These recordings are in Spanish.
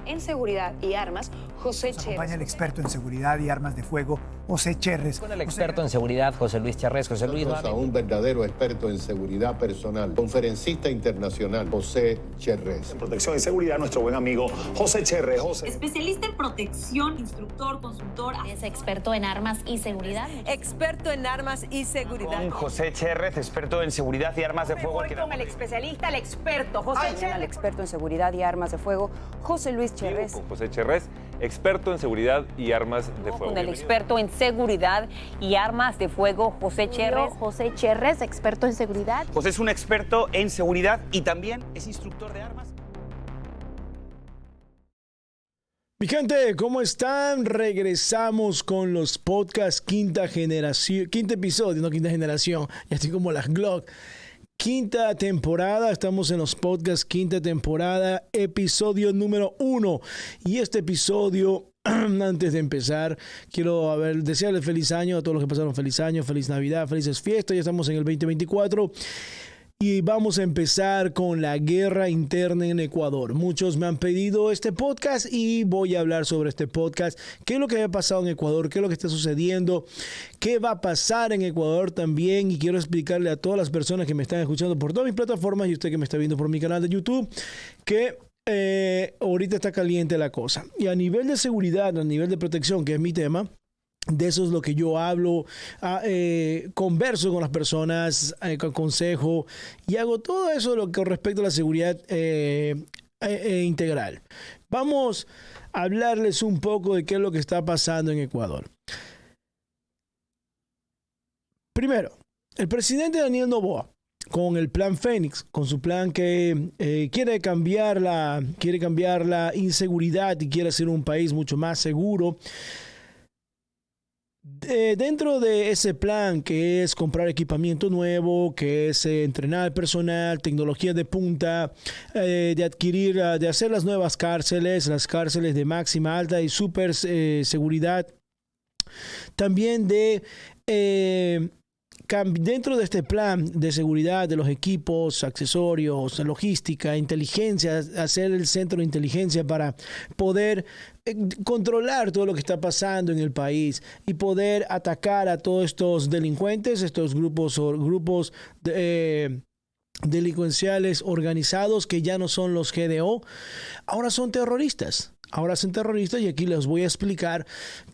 En seguridad y armas, José Nos acompaña el experto en seguridad y armas de fuego, José Cherres. Con el experto en seguridad, José Luis Cherres. José Luis, a un verdadero experto en seguridad personal, conferencista internacional, José Cherres. En protección y seguridad, nuestro buen amigo José Cherres. Especialista en protección, instructor, consultor. Es experto en armas y seguridad. Experto en armas y seguridad. Con José Cherres, experto en seguridad y armas de fuego. Con el especialista, el experto, José Cherres. El experto en seguridad y armas de fuego, José Luis Cherres. Con José Cherres, experto en seguridad y armas de fuego. Con el experto en seguridad y armas de fuego, José Cherres. José Cherres, experto en seguridad. José es un experto en seguridad y también es instructor de armas. Mi gente, ¿cómo están? Regresamos con los podcasts quinta episodio, no quinta generación, ya estoy como las Glock. Quinta temporada, estamos en los podcasts quinta temporada, episodio número 1. Y este episodio, antes de empezar, quiero desearles feliz año a todos los que pasaron feliz año, feliz Navidad, felices fiestas. Ya estamos en el 2024. Y vamos a empezar con la guerra interna en Ecuador. Muchos me han pedido este podcast y voy a hablar sobre este podcast. ¿Qué es lo que ha pasado en Ecuador? ¿Qué es lo que está sucediendo? ¿Qué va a pasar en Ecuador también? Y quiero explicarle a todas las personas que me están escuchando por todas mis plataformas y usted que me está viendo por mi canal de YouTube que ahorita está caliente la cosa. Y a nivel de seguridad, a nivel de protección, que es mi tema, de eso es lo que yo hablo, converso con las personas, aconsejo y hago todo eso lo que con respecto a la seguridad integral. Vamos a hablarles un poco de qué es lo que está pasando en Ecuador. Primero, el presidente Daniel Noboa, con el plan Fénix, con su plan que quiere cambiar la inseguridad y quiere hacer un país mucho más seguro. Dentro de ese plan, que es comprar equipamiento nuevo, que es entrenar personal, tecnología de punta, de hacer las nuevas cárceles, las cárceles de máxima, alta y super seguridad, también dentro de este plan de seguridad de los equipos, accesorios, logística, inteligencia, hacer el centro de inteligencia para poder controlar todo lo que está pasando en el país y poder atacar a todos estos delincuentes, estos grupos delincuenciales organizados que ya no son los GDO, ahora son terroristas. Ahora son terroristas y aquí les voy a explicar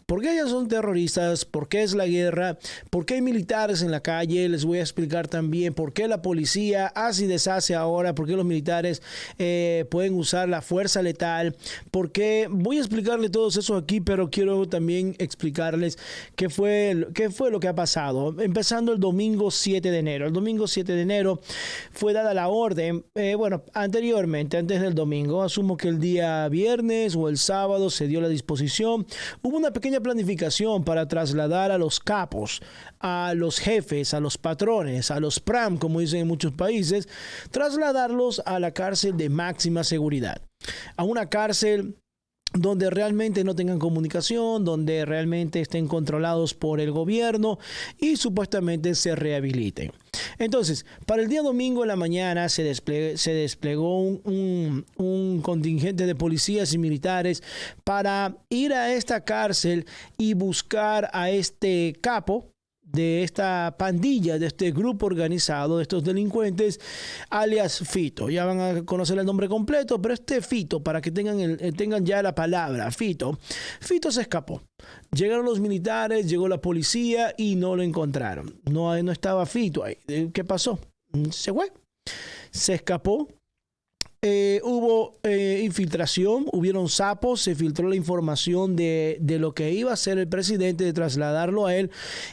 por qué ellos son terroristas, por qué es la guerra, por qué hay militares en la calle. Les voy a explicar también por qué la policía hace y deshace ahora, por qué los militares pueden usar la fuerza letal, por qué. Voy a explicarles todo eso aquí, pero quiero también explicarles qué fue lo que ha pasado. Empezando el domingo 7 de enero. El domingo 7 de enero fue dada la orden, anteriormente, antes del domingo, asumo que el día viernes o el sábado se dio la disposición. Hubo una pequeña planificación para trasladar a los capos, a los jefes, a los patrones, a los PRAM, como dicen en muchos países, trasladarlos a la cárcel de máxima seguridad, a una cárcel donde realmente no tengan comunicación, donde realmente estén controlados por el gobierno y supuestamente se rehabiliten. Entonces, para el día domingo en la mañana se desplegó un contingente de policías y militares para ir a esta cárcel y buscar a este capo de esta pandilla, de este grupo organizado, de estos delincuentes, alias Fito. Ya van a conocer el nombre completo, pero este Fito, para que tengan ya la palabra, Fito se escapó. Llegaron los militares, llegó la policía y no lo encontraron. No estaba Fito ahí. ¿Qué pasó? Se fue. Se escapó. Hubo infiltración, hubieron sapos, se filtró la información de lo que iba a hacer el presidente, de trasladarlo a él.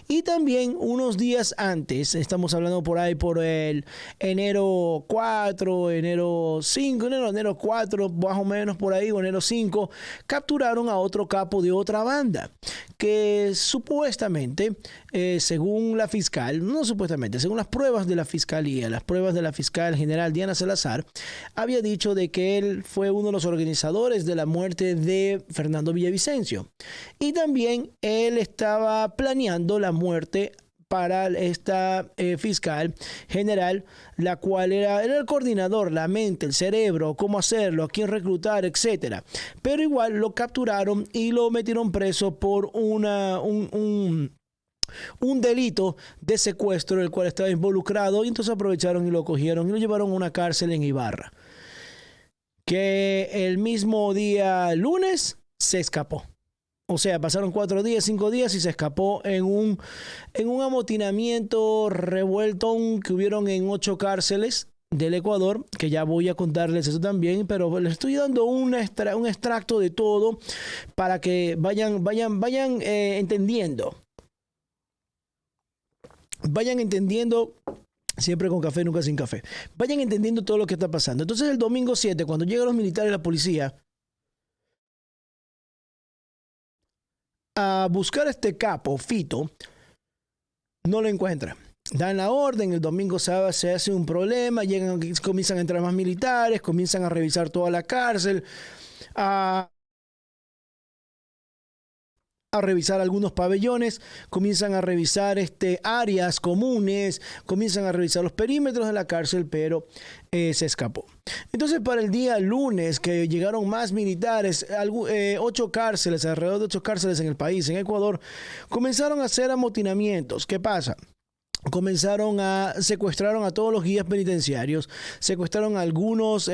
Y también unos días antes, estamos hablando por ahí por el enero 4, enero 5, enero 4, más o menos por ahí, o enero 5, capturaron a otro capo de otra banda, que supuestamente, según la fiscal, no supuestamente, según las pruebas de la fiscalía, las pruebas de la fiscal general Diana Salazar, había dicho de que él fue uno de los organizadores de la muerte de Fernando Villavicencio. Y también él estaba planeando la muerte para esta fiscal general, la cual era el coordinador, la mente, el cerebro, cómo hacerlo, a quién reclutar, etcétera. Pero igual lo capturaron y lo metieron preso por un delito de secuestro en el cual estaba involucrado, y entonces aprovecharon y lo cogieron y lo llevaron a una cárcel en Ibarra, que el mismo día lunes se escapó. O sea, pasaron 4 días, 5 días y se escapó en un amotinamiento revuelto que hubieron en 8 cárceles del Ecuador, que ya voy a contarles eso también, pero les estoy dando un extracto de todo para que vayan entendiendo. Vayan entendiendo, siempre con café, nunca sin café. Vayan entendiendo todo lo que está pasando. Entonces el domingo 7, cuando llegan los militares y la policía a buscar a este capo, Fito, no lo encuentran. Dan la orden, el domingo se hace un problema, comienzan a entrar más militares, comienzan a revisar toda la cárcel, a revisar algunos pabellones, comienzan a revisar áreas comunes, comienzan a revisar los perímetros de la cárcel, pero se escapó. Entonces, para el día lunes, que llegaron más militares, 8 cárceles, alrededor de 8 cárceles en el país, en Ecuador, comenzaron a hacer amotinamientos. ¿Qué pasa? Secuestraron a todos los guías penitenciarios, secuestraron a algunos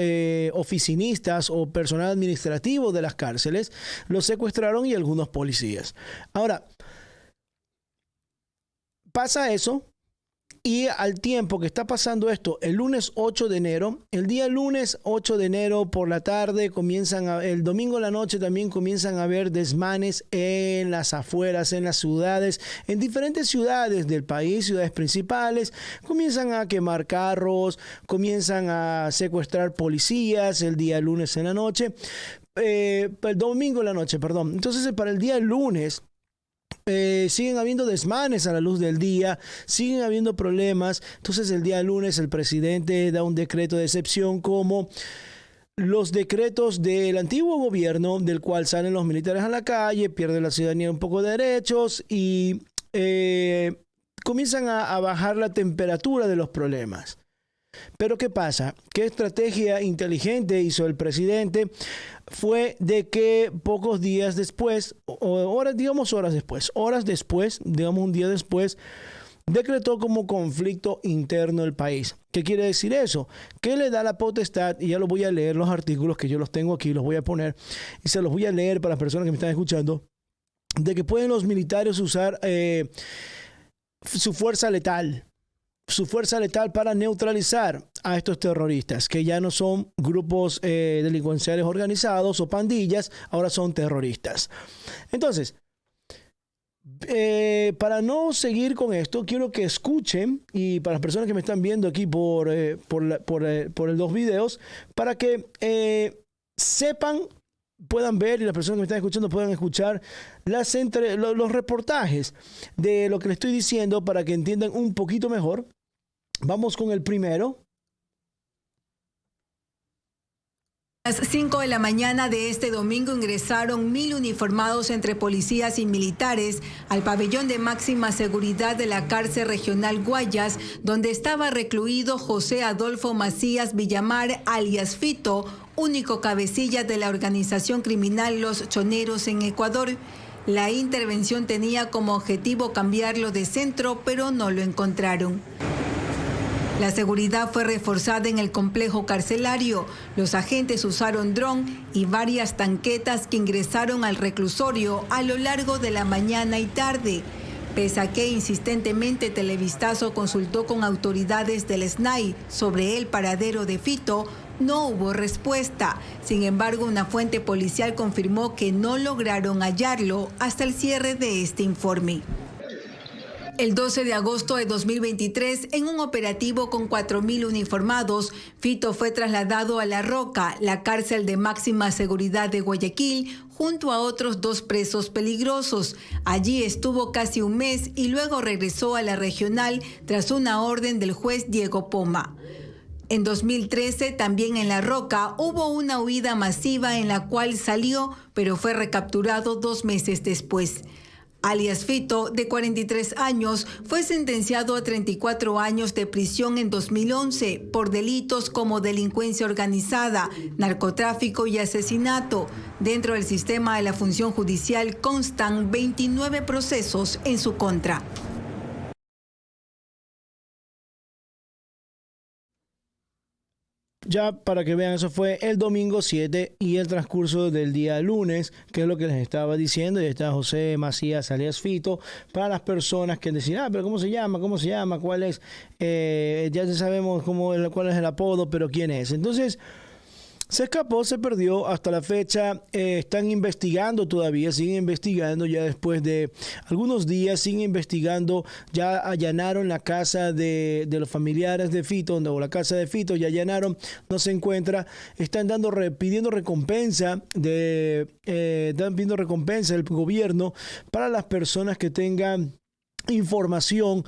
oficinistas o personal administrativo de las cárceles, los secuestraron, y algunos policías. Ahora, pasa eso, y al tiempo que está pasando esto, el lunes 8 de enero, el día lunes 8 de enero por la tarde, el domingo en la noche también comienzan a haber desmanes en las afueras, en las ciudades, en diferentes ciudades del país, ciudades principales, comienzan a quemar carros, comienzan a secuestrar policías el día lunes en la noche, el domingo en la noche, perdón. Entonces, para el día lunes, siguen habiendo desmanes a la luz del día, siguen habiendo problemas. Entonces el día lunes el presidente da un decreto de excepción, como los decretos del antiguo gobierno, del cual salen los militares a la calle, pierde la ciudadanía un poco de derechos y comienzan a bajar la temperatura de los problemas. Pero ¿qué pasa? ¿Qué estrategia inteligente hizo el presidente? Fue de que pocos días después, horas después, digamos un día después, decretó como conflicto interno el país. ¿Qué quiere decir eso? Que le da la potestad, y ya lo voy a leer, los artículos que yo los tengo aquí, los voy a poner y se los voy a leer para las personas que me están escuchando, de que pueden los militares usar su fuerza letal para neutralizar a estos terroristas, que ya no son grupos delincuenciales organizados o pandillas, ahora son terroristas. Entonces, para no seguir con esto, quiero que escuchen, y para las personas que me están viendo aquí por los 2 videos, para que sepan, puedan ver, y las personas que me están escuchando puedan escuchar los reportajes de lo que les estoy diciendo, para que entiendan un poquito mejor. Vamos con el primero. A las 5 de la mañana de este domingo ingresaron 1.000 uniformados entre policías y militares al pabellón de máxima seguridad de la cárcel regional Guayas, donde estaba recluido José Adolfo Macías Villamar, alias Fito, único cabecilla de la organización criminal Los Choneros en Ecuador. La intervención tenía como objetivo cambiarlo de centro, pero no lo encontraron. La seguridad fue reforzada en el complejo carcelario. Los agentes usaron dron y varias tanquetas que ingresaron al reclusorio a lo largo de la mañana y tarde. Pese a que insistentemente Televistazo consultó con autoridades del SNAI sobre el paradero de Fito, no hubo respuesta. Sin embargo, una fuente policial confirmó que no lograron hallarlo hasta el cierre de este informe. El 12 de agosto de 2023, en un operativo con 4.000 uniformados, Fito fue trasladado a La Roca, la cárcel de máxima seguridad de Guayaquil, junto a otros 2 presos peligrosos. Allí estuvo casi un mes y luego regresó a la regional tras una orden del juez Diego Poma. En 2013, también en La Roca, hubo una huida masiva en la cual salió, pero fue recapturado 2 meses después. alias Fito, de 43 años, fue sentenciado a 34 años de prisión en 2011 por delitos como delincuencia organizada, narcotráfico y asesinato. Dentro del sistema de la función judicial constan 29 procesos en su contra. Ya para que vean, eso fue el domingo 7 y el transcurso del día lunes, que es lo que les estaba diciendo. Y está José Macías alias Fito, para las personas que decían, pero ¿cómo se llama? ¿Cómo se llama? ¿Cuál es? Ya sabemos cuál es el apodo, pero ¿quién es? Entonces, se escapó, se perdió hasta la fecha. Están investigando todavía, siguen investigando ya después de algunos días, siguen investigando. Ya allanaron la casa de los familiares de Fito, o la casa de Fito, ya allanaron, no se encuentra. Están pidiendo recompensa están pidiendo recompensa del gobierno para las personas que tengan información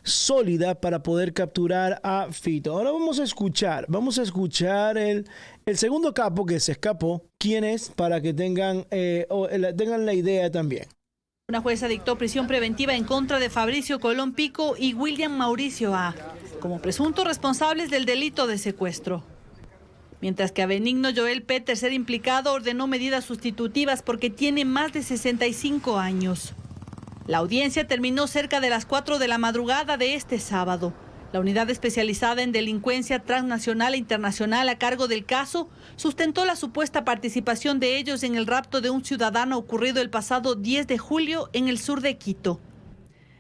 sólida para poder capturar a Fito. Ahora vamos a escuchar el segundo capo que se escapó, quién es, para que tengan la idea también. Una jueza dictó prisión preventiva en contra de Fabricio Colón Pico y William Mauricio A. como presuntos responsables del delito de secuestro. Mientras que a Benigno Joel P., tercer implicado, ordenó medidas sustitutivas porque tiene más de 65 años. La audiencia terminó cerca de las 4 de la madrugada de este sábado. La unidad especializada en delincuencia transnacional e internacional a cargo del caso sustentó la supuesta participación de ellos en el rapto de un ciudadano ocurrido el pasado 10 de julio en el sur de Quito.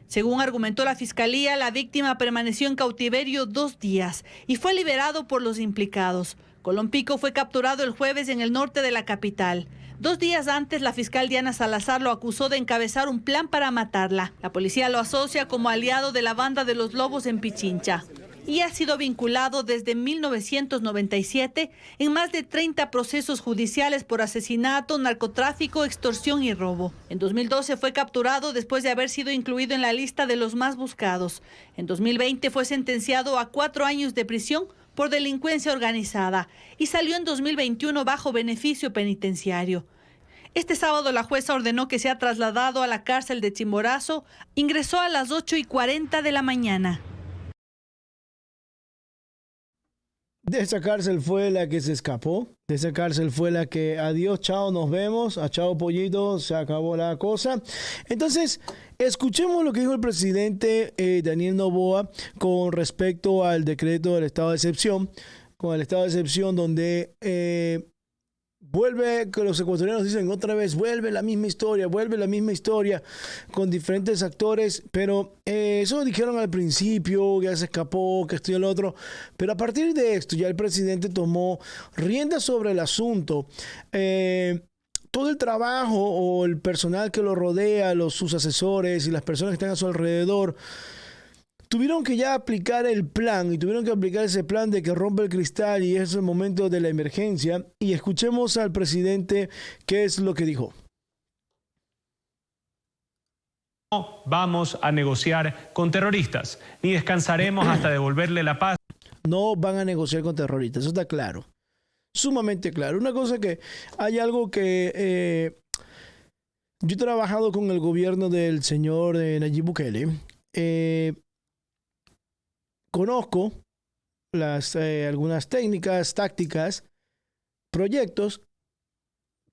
Según argumentó la fiscalía, la víctima permaneció en cautiverio 2 días y fue liberado por los implicados. Colón Pico fue capturado el jueves en el norte de la capital. 2 días antes, la fiscal Diana Salazar lo acusó de encabezar un plan para matarla. La policía lo asocia como aliado de la banda de los Lobos en Pichincha y ha sido vinculado desde 1997 en más de 30 procesos judiciales por asesinato, narcotráfico, extorsión y robo. En 2012 fue capturado después de haber sido incluido en la lista de los más buscados. En 2020 fue sentenciado a 4 años de prisión por delincuencia organizada y salió en 2021 bajo beneficio penitenciario. Este sábado la jueza ordenó que sea trasladado a la cárcel de Chimborazo. Ingresó a las 8:40 de la mañana. De esa cárcel fue la que se escapó, de esa cárcel fue la que adiós, chao, nos vemos, a chao pollito, se acabó la cosa. Entonces, escuchemos lo que dijo el presidente Daniel Noboa con respecto al decreto del estado de excepción, con el estado de excepción donde vuelve, que los ecuatorianos dicen otra vez, vuelve la misma historia con diferentes actores, pero eso dijeron al principio, ya se escapó, que esto y el otro, pero a partir de esto ya el presidente tomó riendas sobre el asunto. Todo el trabajo o el personal que lo rodea, sus asesores y las personas que están a su alrededor, tuvieron que ya aplicar el plan y tuvieron que aplicar ese plan de que rompe el cristal y es el momento de la emergencia. Y escuchemos al presidente qué es lo que dijo. No vamos a negociar con terroristas, ni descansaremos hasta devolverle la paz. No van a negociar con terroristas, eso está claro, sumamente claro. Una cosa que hay algo que yo he trabajado con el gobierno del señor Nayib Bukele. Conozco algunas técnicas, tácticas, proyectos,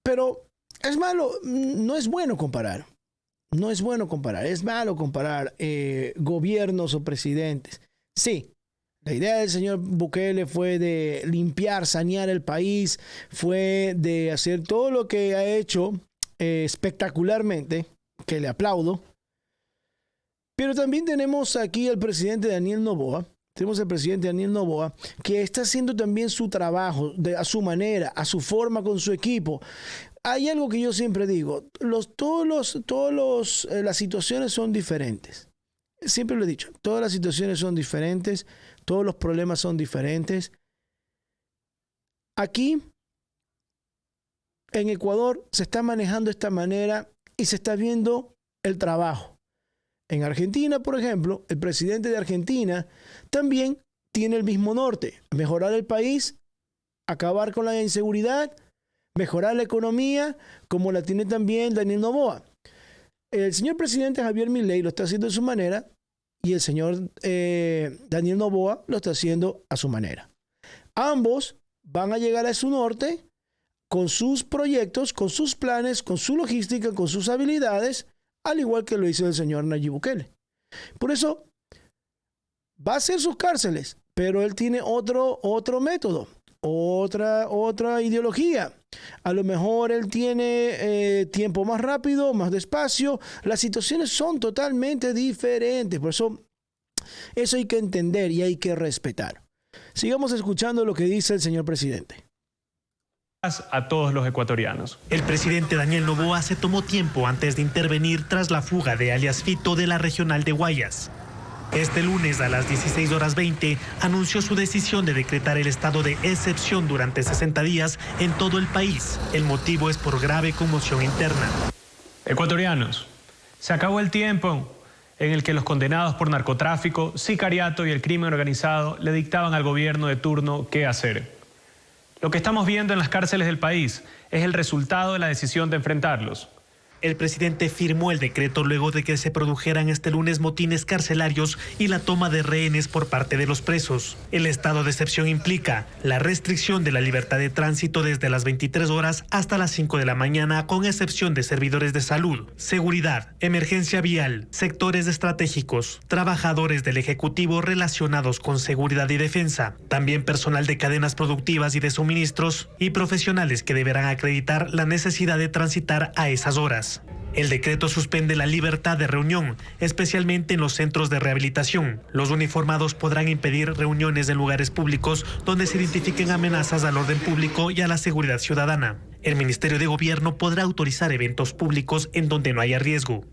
pero es malo, no es bueno comparar. No es bueno comparar, es malo comparar gobiernos o presidentes. Sí, la idea del señor Bukele fue de limpiar, sanear el país, fue de hacer todo lo que ha hecho espectacularmente, que le aplaudo. Pero también tenemos aquí al presidente Daniel Noboa. Tenemos al presidente Daniel Noboa que está haciendo también su trabajo a su manera, a su forma, con su equipo. Hay algo que yo siempre digo, las situaciones son diferentes. Siempre lo he dicho, todas las situaciones son diferentes, todos los problemas son diferentes. Aquí, en Ecuador, se está manejando de esta manera y se está viendo el trabajo. En Argentina, por ejemplo, el presidente de Argentina también tiene el mismo norte: mejorar el país, acabar con la inseguridad, mejorar la economía, como la tiene también Daniel Noboa. el señor presidente Javier Milei lo está haciendo de su manera y el señor Daniel Noboa lo está haciendo a su manera. Ambos van a llegar a su norte con sus proyectos, con sus planes, con su logística, con sus habilidades, al igual que lo hizo el señor Nayib Bukele. Por eso va a hacer sus cárceles, pero él tiene otro método, otra ideología. A lo mejor él tiene tiempo más rápido, más despacio. Las situaciones son totalmente diferentes. Por eso hay que entender y hay que respetar. Sigamos escuchando lo que dice el señor presidente. A todos los ecuatorianos. El presidente Daniel Noboa se tomó tiempo antes de intervenir tras la fuga de alias Fito de la regional de Guayas. Este lunes a las 16:20 anunció su decisión de decretar el estado de excepción durante 60 días en todo el país. El motivo es por grave conmoción interna. Ecuatorianos, se acabó el tiempo en el que los condenados por narcotráfico, sicariato y el crimen organizado le dictaban al gobierno de turno qué hacer. Lo que estamos viendo en las cárceles del país es el resultado de la decisión de enfrentarlos. El presidente firmó el decreto luego de que se produjeran este lunes motines carcelarios y la toma de rehenes por parte de los presos. El estado de excepción implica la restricción de la libertad de tránsito desde las 23 horas hasta las 5 de la mañana, con excepción de servidores de salud, seguridad, emergencia vial, sectores estratégicos, trabajadores del Ejecutivo relacionados con seguridad y defensa, también personal de cadenas productivas y de suministros y profesionales que deberán acreditar la necesidad de transitar a esas horas. El decreto suspende la libertad de reunión, especialmente en los centros de rehabilitación. Los uniformados podrán impedir reuniones en lugares públicos donde se identifiquen amenazas al orden público y a la seguridad ciudadana. El Ministerio de Gobierno podrá autorizar eventos públicos en donde no haya riesgo.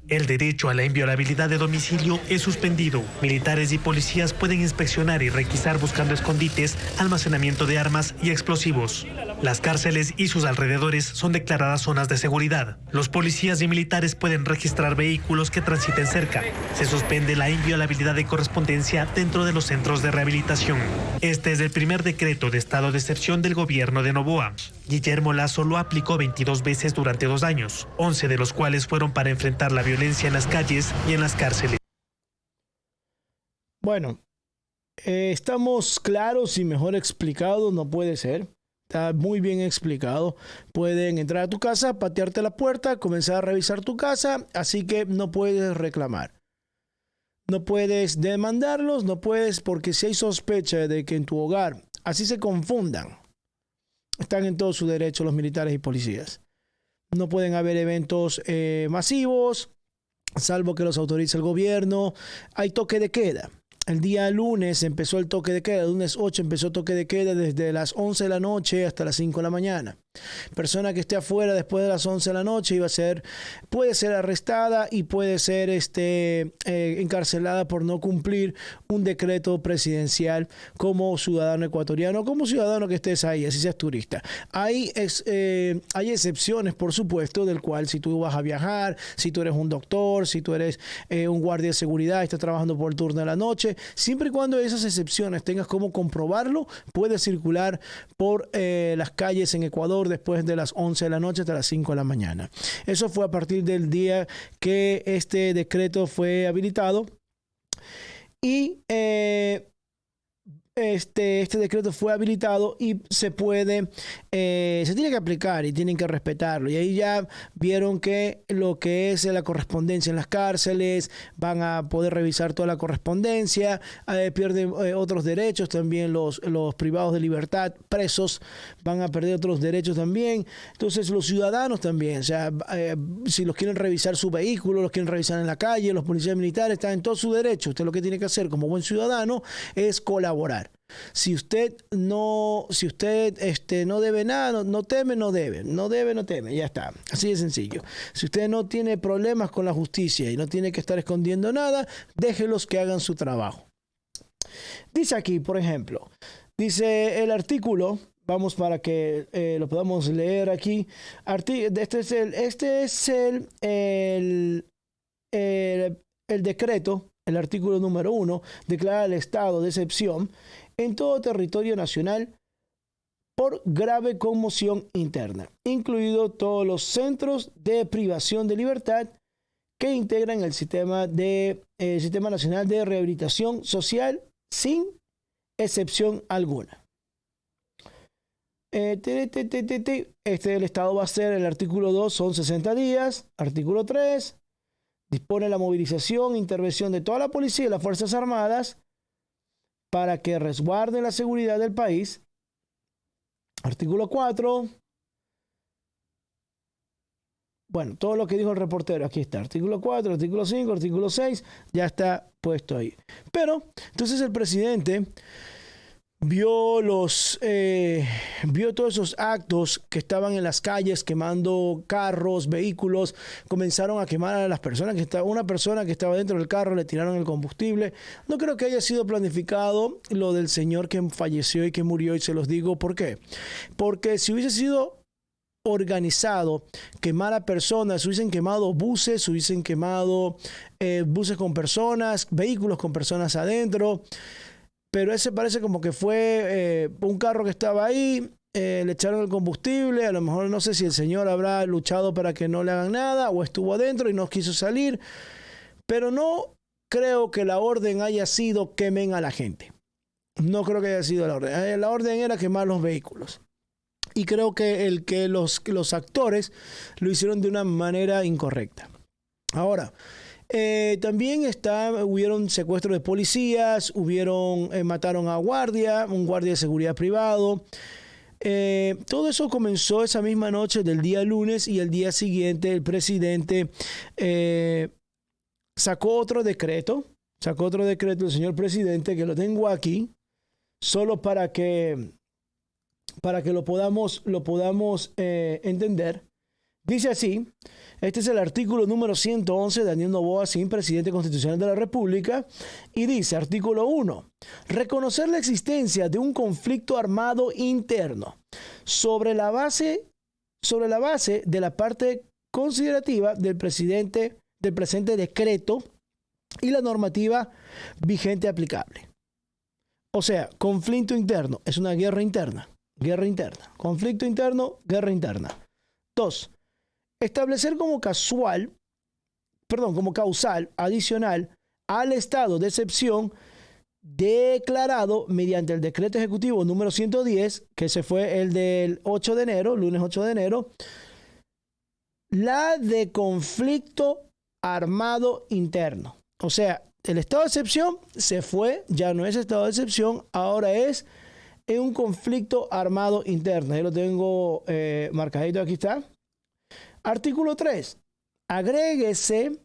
El derecho a la inviolabilidad de domicilio es suspendido. Militares y policías pueden inspeccionar y requisar buscando escondites, almacenamiento de armas y explosivos. Las cárceles y sus alrededores son declaradas zonas de seguridad. Los policías y militares pueden registrar vehículos que transiten cerca. Se suspende la inviolabilidad de correspondencia dentro de los centros de rehabilitación. Este es el primer decreto de estado de excepción del gobierno de Noboa. Guillermo Lasso lo aplicó 22 veces durante 2 años, 11 de los cuales fueron para enfrentar la violencia en las calles y en las cárceles. Bueno, estamos claros y mejor explicados no puede ser. Está muy bien explicado. Pueden entrar a tu casa, patearte la puerta, comenzar a revisar tu casa, así que no puedes reclamar. No puedes demandarlos, no puedes, porque si hay sospecha de que en tu hogar así se confundan, están en todo su derecho los militares y policías. No pueden haber eventos masivos, salvo que los autorice el gobierno. Hay toque de queda. El día lunes empezó el toque de queda. El lunes 8 empezó el toque de queda desde las 11 de la noche hasta las 5 de la mañana. Persona que esté afuera después de las 11 de la noche puede ser arrestada y puede ser encarcelada por no cumplir un decreto presidencial como ciudadano ecuatoriano, como ciudadano que estés ahí, así seas turista. Hay excepciones, por supuesto, del cual si tú vas a viajar, si tú eres un doctor, si tú eres un guardia de seguridad y estás trabajando por el turno de la noche, siempre y cuando esas excepciones tengas cómo comprobarlo, puedes circular por las calles en Ecuador después de las 11 de la noche hasta las 5 de la mañana. Eso fue a partir del día que este decreto fue habilitado y este decreto fue habilitado y se tiene que aplicar y tienen que respetarlo. Y ahí ya vieron que lo que es la correspondencia en las cárceles, van a poder revisar toda la correspondencia, pierden otros derechos también, los privados de libertad, presos, van a perder otros derechos también. Entonces los ciudadanos también, o sea, si los quieren revisar su vehículo, los quieren revisar en la calle, los policías militares están en todo su derecho. Usted lo que tiene que hacer como buen ciudadano es colaborar. Si usted no debe nada, no teme, no debe. No debe, no teme. Ya está. Así de sencillo. Si usted no tiene problemas con la justicia y no tiene que estar escondiendo nada, déjelos que hagan su trabajo. Dice aquí, por ejemplo, dice el artículo, vamos para que lo podamos leer aquí. Este es el decreto, el artículo número 1, declara el estado de excepción en todo territorio nacional por grave conmoción interna, incluido todos los centros de privación de libertad que integran el Sistema Nacional de Rehabilitación Social sin excepción alguna. El Estado va a ser el artículo 2, son 60 días. Artículo 3, dispone la movilización e intervención de toda la policía y las Fuerzas Armadas para que resguarden la seguridad del país. Artículo 4. Bueno, todo lo que dijo el reportero, aquí está. Artículo 4, artículo 5, artículo 6, ya está puesto ahí. Pero, entonces el presidente vio todos esos actos que estaban en las calles quemando carros, vehículos, comenzaron a quemar a las personas una persona que estaba dentro del carro, le tiraron el combustible. No creo que haya sido planificado lo del señor que falleció y que murió, y se los digo por qué. Porque si hubiese sido organizado quemar a personas, hubiesen quemado buses, hubiesen quemado buses con personas, vehículos con personas adentro. Pero ese parece como que fue un carro que estaba ahí, le echaron el combustible, a lo mejor no sé si el señor habrá luchado para que no le hagan nada o estuvo adentro y no quiso salir, pero no creo que la orden haya sido quemen a la gente. No creo que haya sido la orden. La orden era quemar los vehículos. Y creo que los actores lo hicieron de una manera incorrecta. Ahora, también hubieron secuestros de policías, mataron a un guardia de seguridad privado. Todo eso comenzó esa misma noche del día lunes, y el día siguiente el presidente sacó otro decreto, el señor presidente, que lo tengo aquí, solo para que lo podamos entender. Dice así: este es el artículo número 111 de Daniel Noboa Sim, presidente constitucional de la República, y dice, artículo 1, reconocer la existencia de un conflicto armado interno sobre la base de la parte considerativa del presente decreto y la normativa vigente aplicable. O sea, conflicto interno es una guerra interna. Conflicto interno, guerra interna. 2. Establecer como causal adicional al estado de excepción declarado mediante el decreto ejecutivo número 110, que ese fue el del 8 de enero, lunes 8 de enero, la de conflicto armado interno. O sea, el estado de excepción se fue, ya no es estado de excepción, ahora es un conflicto armado interno. Ahí lo tengo marcadito, aquí está. Artículo 3. Agréguese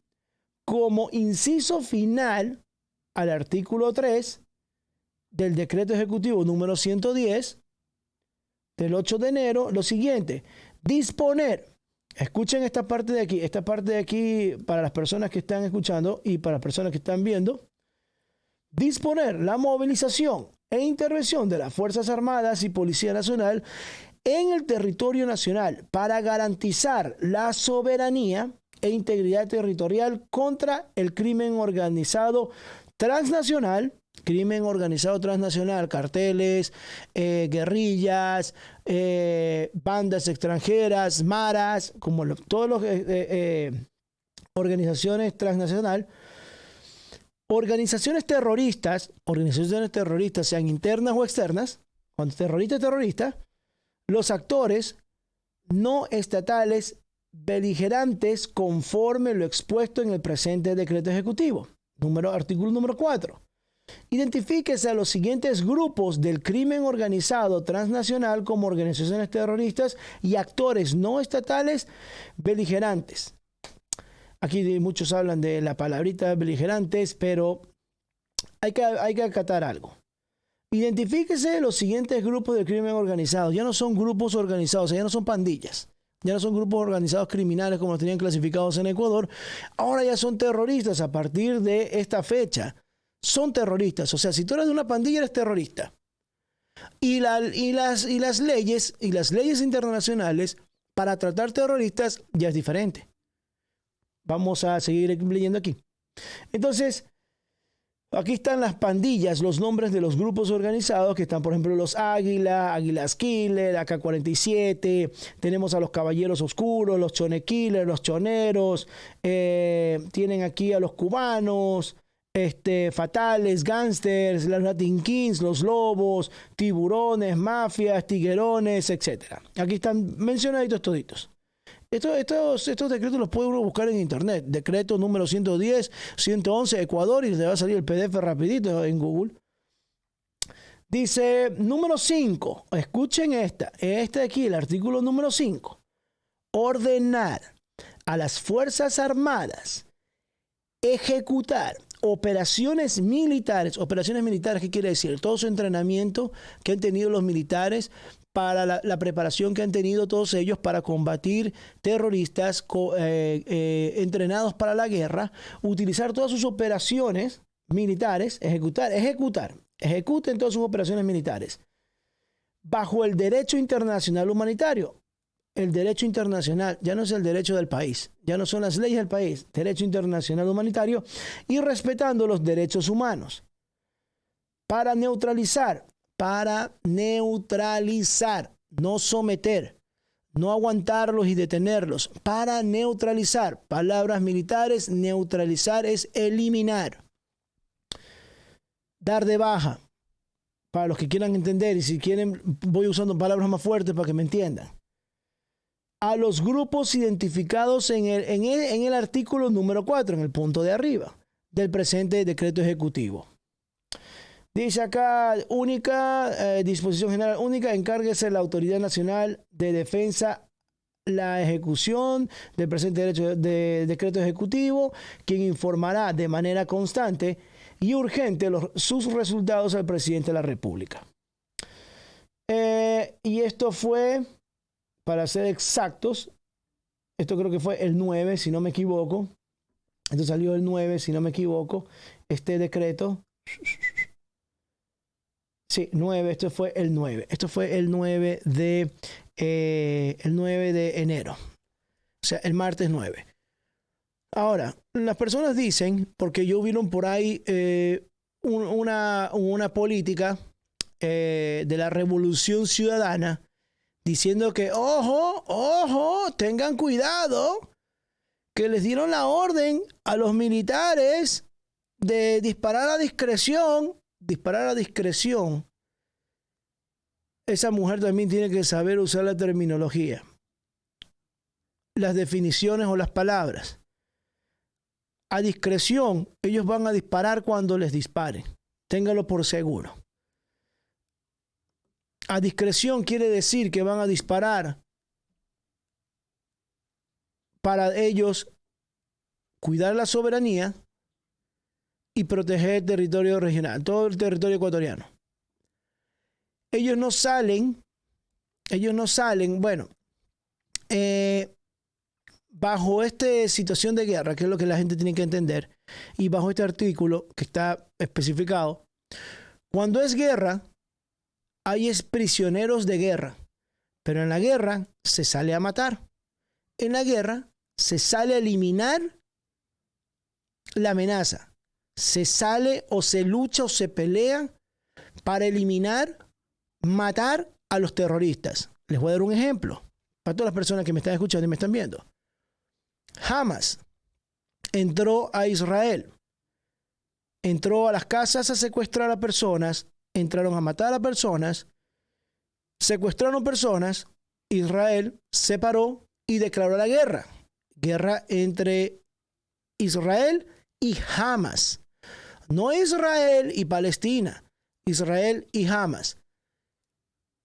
como inciso final al artículo 3 del decreto ejecutivo número 110 del 8 de enero lo siguiente: disponer, escuchen esta parte de aquí para las personas que están escuchando y para las personas que están viendo, disponer la movilización e intervención de las Fuerzas Armadas y Policía Nacional en el territorio nacional para garantizar la soberanía e integridad territorial contra el crimen organizado transnacional, carteles, guerrillas, bandas extranjeras, maras, como todas las organizaciones transnacionales, organizaciones terroristas, sean internas o externas. Cuando terrorista es terrorista, los actores no estatales beligerantes conforme lo expuesto en el presente decreto ejecutivo. Artículo número 4. Identifíquese a los siguientes grupos del crimen organizado transnacional como organizaciones terroristas y actores no estatales beligerantes. Aquí muchos hablan de la palabrita beligerantes, pero hay que acatar algo. Identifíquese los siguientes grupos de crimen organizado. Ya no son grupos organizados, ya no son pandillas. Ya no son grupos organizados criminales como los tenían clasificados en Ecuador. Ahora ya son terroristas a partir de esta fecha. Son terroristas. O sea, si tú eres de una pandilla, eres terrorista. Y las leyes internacionales para tratar terroristas ya es diferente. Vamos a seguir leyendo aquí. Entonces, Aquí están las pandillas, los nombres de los grupos organizados, que están, por ejemplo, los Águila, Águilas Killer, AK-47, tenemos a los Caballeros Oscuros, los Chone Killer, los Choneros, tienen aquí a los cubanos, Fatales, Gangsters, los Latin Kings, los Lobos, Tiburones, Mafias, Tiguerones, etc. Aquí están mencionaditos toditos. Estos decretos los puede uno buscar en internet. Decreto número 110, 111, Ecuador, y le va a salir el PDF rapidito en Google. Dice, número 5, escuchen este aquí, el artículo número 5. Ordenar a las Fuerzas Armadas ejecutar operaciones militares. Operaciones militares, ¿qué quiere decir? Todo su entrenamiento que han tenido los militares, para la preparación que han tenido todos ellos para combatir terroristas entrenados para la guerra, utilizar todas sus operaciones militares, ejecuten todas sus operaciones militares bajo el derecho internacional humanitario. El derecho internacional ya no es el derecho del país, ya no son las leyes del país, derecho internacional humanitario, y respetando los derechos humanos para neutralizar, no someter, no aguantarlos y detenerlos, para neutralizar. Palabras militares, neutralizar es eliminar. Dar de baja, para los que quieran entender, y si quieren voy usando palabras más fuertes para que me entiendan. A los grupos identificados en el artículo número 4, en el punto de arriba, del presente decreto ejecutivo. Dice acá, disposición general única, encárguese la Autoridad Nacional de Defensa la ejecución del presente decreto ejecutivo, quien informará de manera constante y urgente sus resultados al presidente de la República. Y esto fue, para ser exactos, esto creo que fue el 9, si no me equivoco. Esto salió el 9, si no me equivoco, este decreto. Sí, 9, esto fue el 9. Esto fue el 9 de enero. O sea, el martes 9. Ahora, las personas dicen, porque yo vieron por ahí una política de la Revolución Ciudadana diciendo que, ojo, tengan cuidado, que les dieron la orden a los militares de disparar a discreción. Esa mujer también tiene que saber usar la terminología, las definiciones o las palabras. A discreción, ellos van a disparar cuando les disparen. Téngalo por seguro. A discreción quiere decir que van a disparar para ellos cuidar la soberanía y proteger el territorio regional, todo el territorio ecuatoriano. Ellos no salen, bueno, bajo esta situación de guerra, que es lo que la gente tiene que entender, y bajo este artículo que está especificado, cuando es guerra, hay prisioneros de guerra, pero en la guerra se sale a matar. En la guerra se sale a eliminar la amenaza. Se sale o se lucha o se pelea para eliminar, matar a los terroristas. Les voy a dar un ejemplo para todas las personas que me están escuchando y me están viendo. Hamas entró a Israel, entró a las casas a secuestrar a personas, entraron a matar a personas, secuestraron personas. Israel se paró y declaró la guerra. Guerra entre Israel y Hamas. No Israel y Palestina, Israel y Hamas.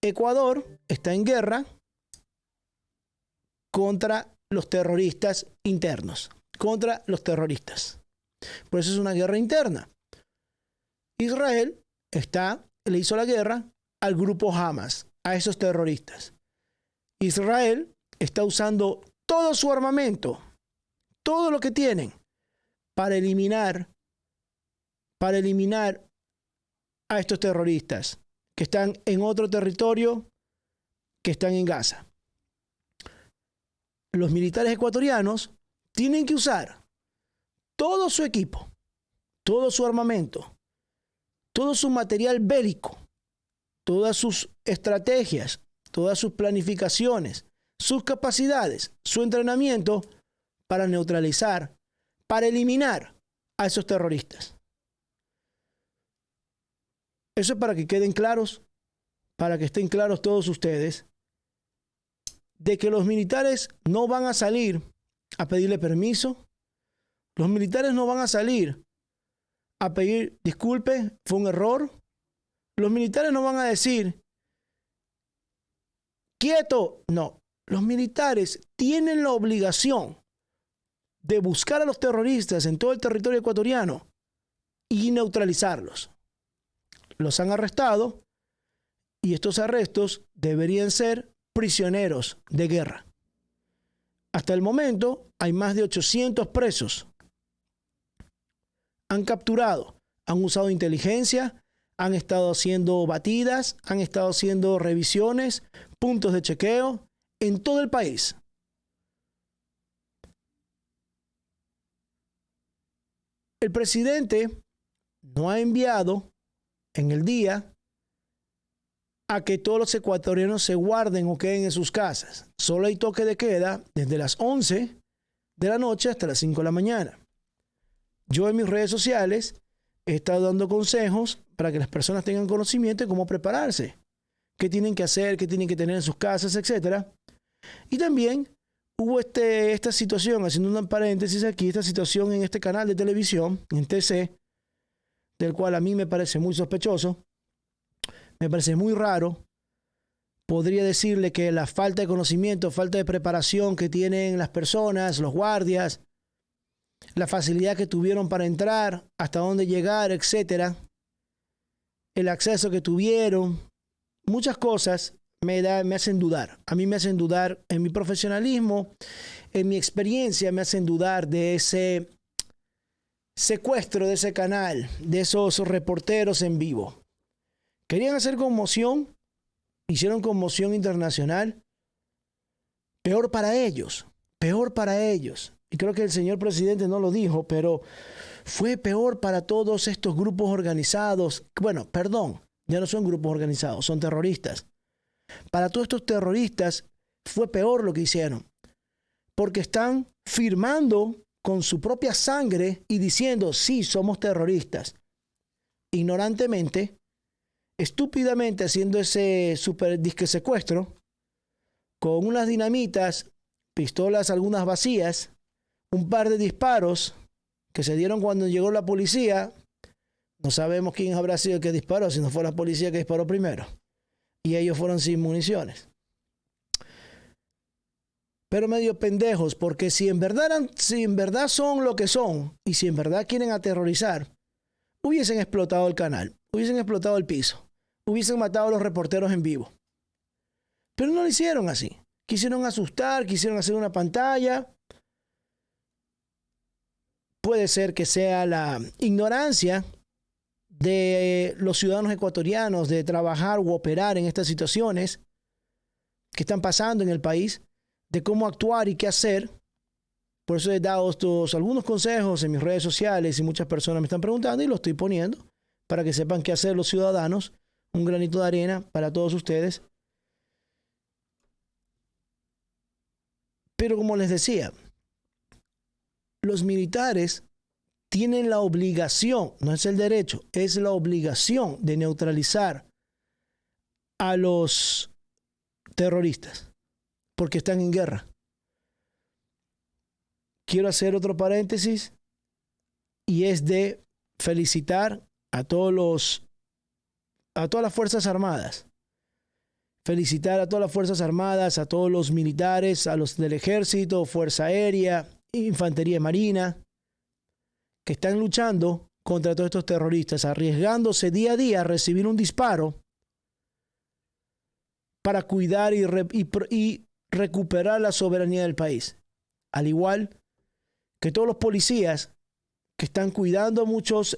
Ecuador está en guerra contra los terroristas internos, contra los terroristas. Por eso es una guerra interna. Israel le hizo la guerra al grupo Hamas, a esos terroristas. Israel está usando todo su armamento, todo lo que tienen, para eliminar a estos terroristas que están en otro territorio, que están en Gaza. Los militares ecuatorianos tienen que usar todo su equipo, todo su armamento, todo su material bélico, todas sus estrategias, todas sus planificaciones, sus capacidades, su entrenamiento para neutralizar, para eliminar a esos terroristas. Eso es para que queden claros, para que estén claros todos ustedes, de que los militares no van a salir a pedirle permiso, los militares no van a salir a pedir disculpe, fue un error. Los militares no van a decir, quieto. No, los militares tienen la obligación de buscar a los terroristas en todo el territorio ecuatoriano y neutralizarlos. Los han arrestado y estos arrestos deberían ser prisioneros de guerra. Hasta el momento hay más de 800 presos. Han capturado, han usado inteligencia, han estado haciendo batidas, han estado haciendo revisiones, puntos de chequeo en todo el país. El presidente no ha enviado en el día a que todos los ecuatorianos se guarden o queden en sus casas. Solo hay toque de queda desde las 11 de la noche hasta las 5 de la mañana. Yo en mis redes sociales he estado dando consejos para que las personas tengan conocimiento de cómo prepararse, qué tienen que hacer, qué tienen que tener en sus casas, etc. Y también hubo esta situación, haciendo un paréntesis aquí, esta situación en este canal de televisión, en TC, del cual a mí me parece muy sospechoso, me parece muy raro. Podría decirle que la falta de conocimiento, falta de preparación que tienen las personas, los guardias, la facilidad que tuvieron para entrar, hasta dónde llegar, etcétera, el acceso que tuvieron, muchas cosas me hacen dudar. A mí me hacen dudar en mi profesionalismo, en mi experiencia, me hacen dudar de ese secuestro de ese canal, de esos reporteros en vivo. Querían hacer conmoción, hicieron conmoción internacional. Peor para ellos, peor para ellos. Y creo que el señor presidente no lo dijo, pero fue peor para todos estos grupos organizados. Bueno, perdón, ya no son grupos organizados, son terroristas. Para todos estos terroristas fue peor lo que hicieron, porque están firmando con su propia sangre y diciendo, sí, somos terroristas. Ignorantemente, estúpidamente haciendo ese super disque secuestro, con unas dinamitas, pistolas algunas vacías, un par de disparos que se dieron cuando llegó la policía. No sabemos quién habrá sido el que disparó, si no fue la policía que disparó primero. Y ellos fueron sin municiones. Pero medio pendejos, porque si en verdad son lo que son, y si en verdad quieren aterrorizar, hubiesen explotado el canal, hubiesen explotado el piso, hubiesen matado a los reporteros en vivo. Pero no lo hicieron así. Quisieron asustar, quisieron hacer una pantalla. Puede ser que sea la ignorancia de los ciudadanos ecuatorianos de trabajar u operar en estas situaciones que están pasando en el país, de cómo actuar y qué hacer. Por eso he dado algunos consejos en mis redes sociales y muchas personas me están preguntando y lo estoy poniendo para que sepan qué hacer los ciudadanos. Un granito de arena para todos ustedes. Pero como les decía, los militares tienen la obligación, no es el derecho, es la obligación de neutralizar a los terroristas, porque están en guerra. Quiero hacer otro paréntesis y es de felicitar a todas las Fuerzas Armadas. Felicitar a todas las Fuerzas Armadas, a todos los militares, a los del Ejército, Fuerza Aérea, Infantería Marina, que están luchando contra todos estos terroristas, arriesgándose día a día a recibir un disparo para cuidar y recuperar la soberanía del país. Al igual que todos los policías que están cuidando a muchas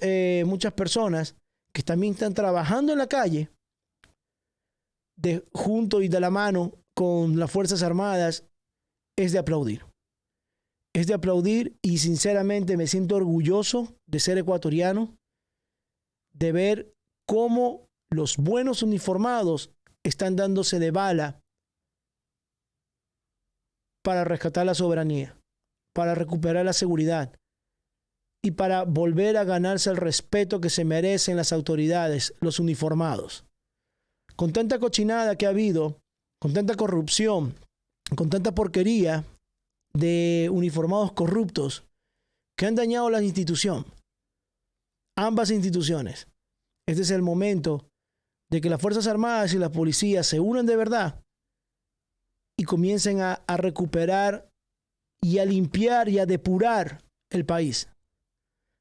personas que también están trabajando en la calle, junto y de la mano con las Fuerzas Armadas, es de aplaudir. es de aplaudir y sinceramente me siento orgulloso de ser ecuatoriano, de ver cómo los buenos uniformados están dándose de bala para rescatar la soberanía, para recuperar la seguridad y para volver a ganarse el respeto que se merecen las autoridades, los uniformados. Con tanta cochinada que ha habido, con tanta corrupción, con tanta porquería de uniformados corruptos que han dañado la institución, ambas instituciones. Este es el momento de que las Fuerzas Armadas y las policías se unan de verdad y comiencen a recuperar y a limpiar y a depurar el país.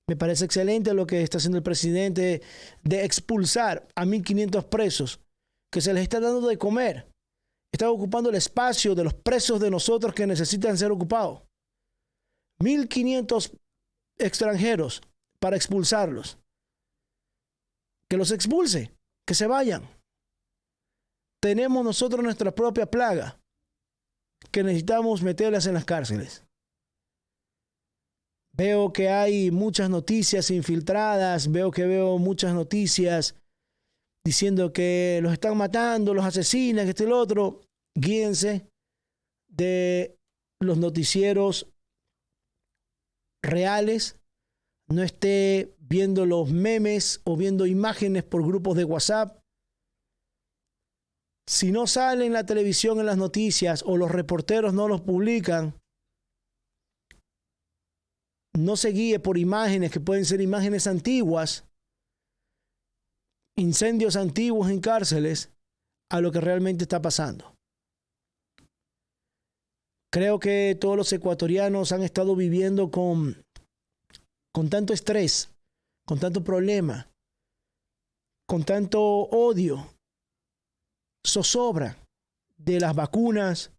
Me parece excelente lo que está haciendo el presidente de expulsar a 1.500 presos que se les está dando de comer. Está ocupando el espacio de los presos de nosotros que necesitan ser ocupados. 1.500 extranjeros para expulsarlos. Que los expulse, que se vayan. Tenemos nosotros nuestra propia plaga que necesitamos meterlas en las cárceles. Veo que hay muchas noticias infiltradas, veo muchas noticias diciendo que los están matando, los asesinan, que este y el otro. Guíense de los noticieros reales. No esté viendo los memes o viendo imágenes por grupos de WhatsApp. Si no sale en la televisión, en las noticias, o los reporteros no los publican, no se guíe por imágenes que pueden ser imágenes antiguas, incendios antiguos en cárceles, a lo que realmente está pasando. Creo que todos los ecuatorianos han estado viviendo con tanto estrés, con tanto problema, con tanto odio, zozobra de las vacunas,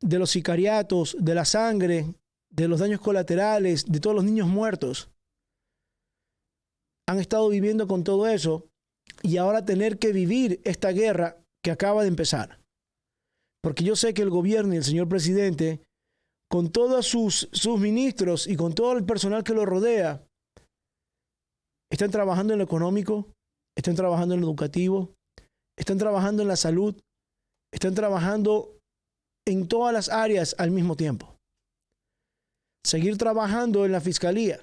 de los sicariatos, de la sangre, de los daños colaterales, de todos los niños muertos. Han estado viviendo con todo eso y ahora tener que vivir esta guerra que acaba de empezar. Porque yo sé que el gobierno y el señor presidente, con todos sus ministros y con todo el personal que lo rodea, están trabajando en lo económico, están trabajando en lo educativo, están trabajando en la salud, están trabajando en todas las áreas al mismo tiempo. Seguir trabajando en la fiscalía.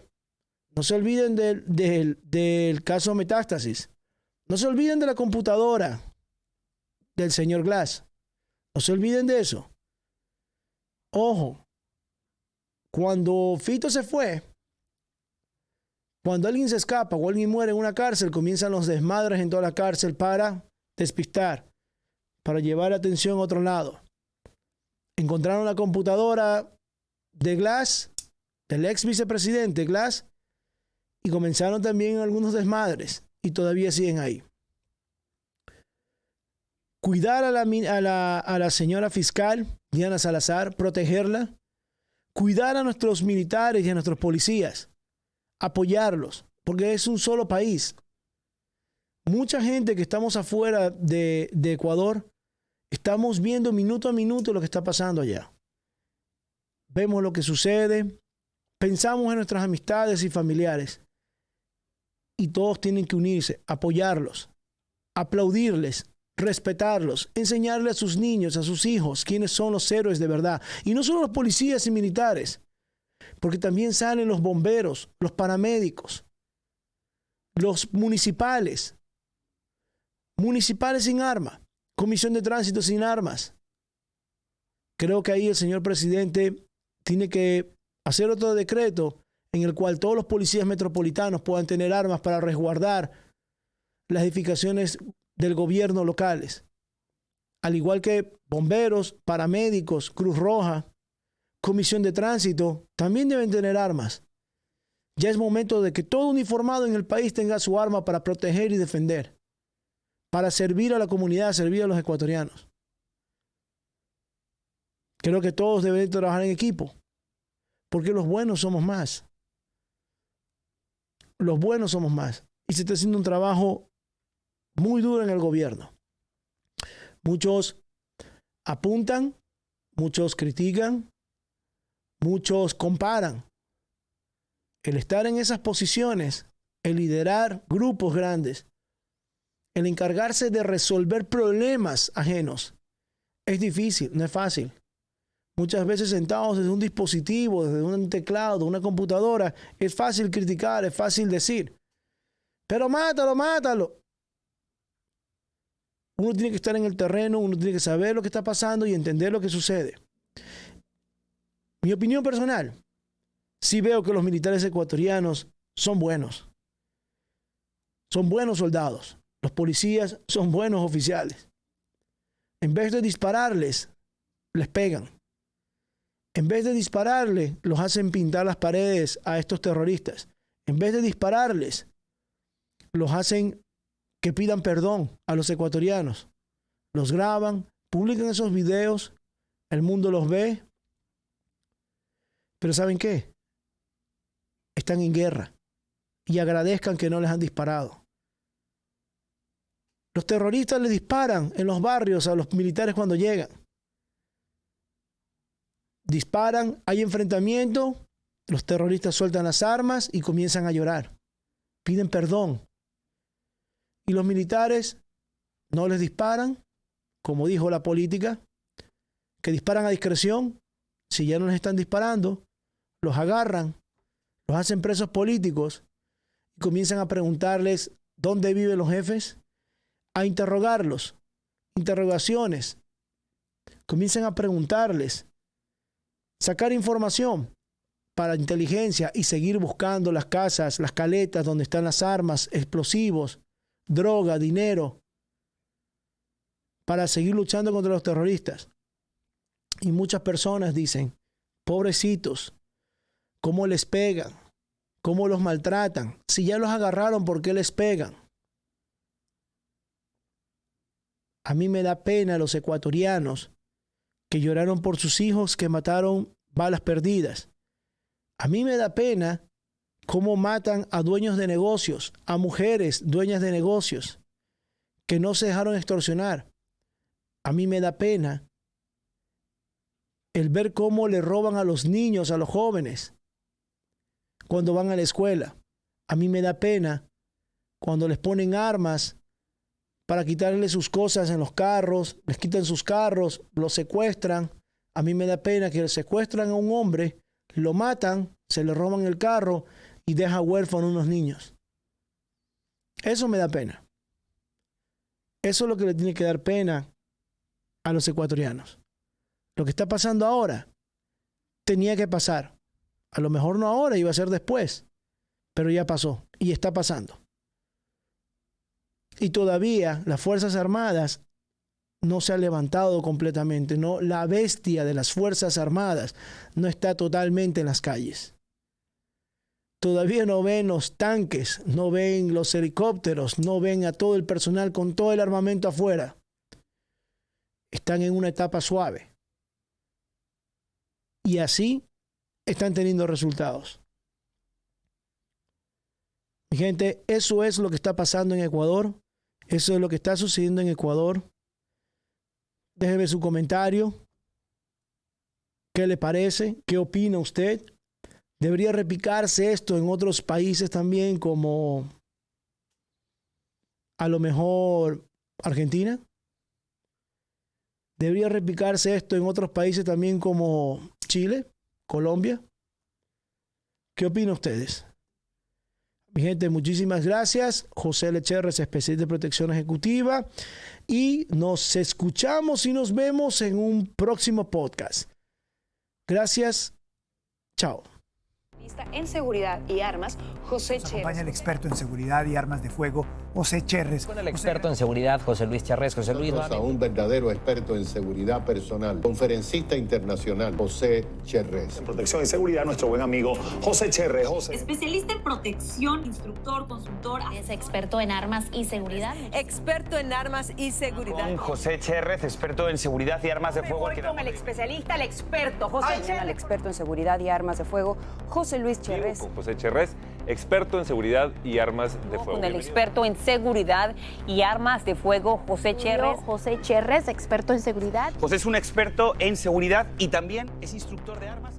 No se olviden del caso Metástasis. No se olviden de la computadora del señor Glass. No se olviden de eso. Ojo, cuando Fito se fue, cuando alguien se escapa o alguien muere en una cárcel, comienzan los desmadres en toda la cárcel para despistar, para llevar la atención a otro lado. Encontraron la computadora de Glass, del ex vicepresidente Glass, y comenzaron también algunos desmadres y todavía siguen ahí. Cuidar a la señora fiscal, Diana Salazar, protegerla. Cuidar a nuestros militares y a nuestros policías. Apoyarlos, porque es un solo país. Mucha gente que estamos afuera de Ecuador, estamos viendo minuto a minuto lo que está pasando allá. Vemos lo que sucede, pensamos en nuestras amistades y familiares. Y todos tienen que unirse, apoyarlos, aplaudirles, respetarlos, enseñarle a sus niños, a sus hijos, quiénes son los héroes de verdad. Y no solo los policías y militares, porque también salen los bomberos, los paramédicos, los municipales sin arma, comisión de tránsito sin armas. Creo que ahí el señor presidente tiene que hacer otro decreto en el cual todos los policías metropolitanos puedan tener armas para resguardar las edificaciones del gobierno locales. Al igual que bomberos, paramédicos, Cruz Roja, comisión de tránsito, también deben tener armas. Ya es momento de que todo uniformado en el país tenga su arma para proteger y defender, para servir a la comunidad, servir a los ecuatorianos. Creo que todos deben trabajar en equipo, porque los buenos somos más. Los buenos somos más. Y se está haciendo un trabajo muy duro en el gobierno. Muchos apuntan, muchos critican, Muchos comparan el estar en esas posiciones, el liderar grupos grandes, el encargarse de resolver problemas ajenos. Es difícil, no es fácil. Muchas veces sentados desde un dispositivo, desde un teclado, de una computadora, es fácil criticar, es fácil decir, pero mátalo, mátalo. Uno tiene que estar en el terreno, uno tiene que saber lo que está pasando y entender lo que sucede. Mi opinión personal, sí veo que los militares ecuatorianos son buenos. Son buenos soldados. Los policías son buenos oficiales. En vez de dispararles, les pegan. En vez de dispararles, los hacen pintar las paredes a estos terroristas. En vez de dispararles, los hacen que pidan perdón a los ecuatorianos. Los graban, publican esos videos, el mundo los ve. Pero ¿saben qué? Están en guerra y agradezcan que no les han disparado. Los terroristas les disparan en los barrios a los militares cuando llegan. Disparan, hay enfrentamiento, los terroristas sueltan las armas y comienzan a llorar. Piden perdón. Y los militares no les disparan, como dijo la política, que disparan a discreción. Si ya no les están disparando, los agarran, los hacen presos políticos y comienzan a preguntarles dónde viven los jefes, a interrogarlos, interrogaciones. Comienzan a preguntarles, sacar información para inteligencia y seguir buscando las casas, las caletas donde están las armas, explosivos, droga, dinero, para seguir luchando contra los terroristas. Y muchas personas dicen, pobrecitos, ¿cómo les pegan? ¿Cómo los maltratan? Si ya los agarraron, ¿por qué les pegan? A mí me da pena los ecuatorianos que lloraron por sus hijos que mataron balas perdidas. A mí me da pena cómo matan a dueños de negocios, a mujeres dueñas de negocios que no se dejaron extorsionar. A mí me da pena el ver cómo le roban a los niños, a los jóvenes, cuando van a la escuela. A mí me da pena cuando les ponen armas para quitarles sus cosas en los carros, les quitan sus carros, los secuestran. A mí me da pena que secuestran a un hombre, lo matan, se le roban el carro y deja huérfanos a unos niños. Eso me da pena. Eso es lo que le tiene que dar pena a los ecuatorianos. Lo que está pasando ahora tenía que pasar. A lo mejor no ahora, iba a ser después, pero ya pasó y está pasando. Y todavía las Fuerzas Armadas no se han levantado completamente. No, la bestia de las Fuerzas Armadas no está totalmente en las calles. Todavía no ven los tanques, no ven los helicópteros, no ven a todo el personal con todo el armamento afuera. Están en una etapa suave. Y así están teniendo resultados. Mi gente, eso es lo que está pasando en Ecuador. Eso es lo que está sucediendo en Ecuador. Déjeme su comentario. ¿Qué le parece? ¿Qué opina usted? ¿Debería replicarse esto en otros países también, como a lo mejor Argentina? ¿Debería replicarse esto en otros países también como Chile, Colombia? ¿Qué opinan ustedes? Mi gente, muchísimas gracias. José L. Cherres, especialista de protección ejecutiva. Y nos escuchamos y nos vemos en un próximo podcast. Gracias. Chao. En seguridad y armas, José Cherres. Acompaña el experto en seguridad y armas de fuego, José Cherres. Con el experto en seguridad, José Luis Cherres. José Luis, a un verdadero experto en seguridad personal, conferencista internacional, José Cherres. En protección y seguridad, nuestro buen amigo José Cherres. José. Especialista en protección, instructor, consultor. Es experto en armas y seguridad. Experto en armas y seguridad. Con José Cherres, experto en seguridad y armas de fuego. Voy con el especialista, el experto, José Cherres. El experto en seguridad y armas de fuego, José Luis Cherres. Con José Cherres, experto en seguridad y armas de fuego. Con el experto en seguridad y armas de fuego, José Cherres. José Cherres, experto en seguridad. José es un experto en seguridad y también es instructor de armas.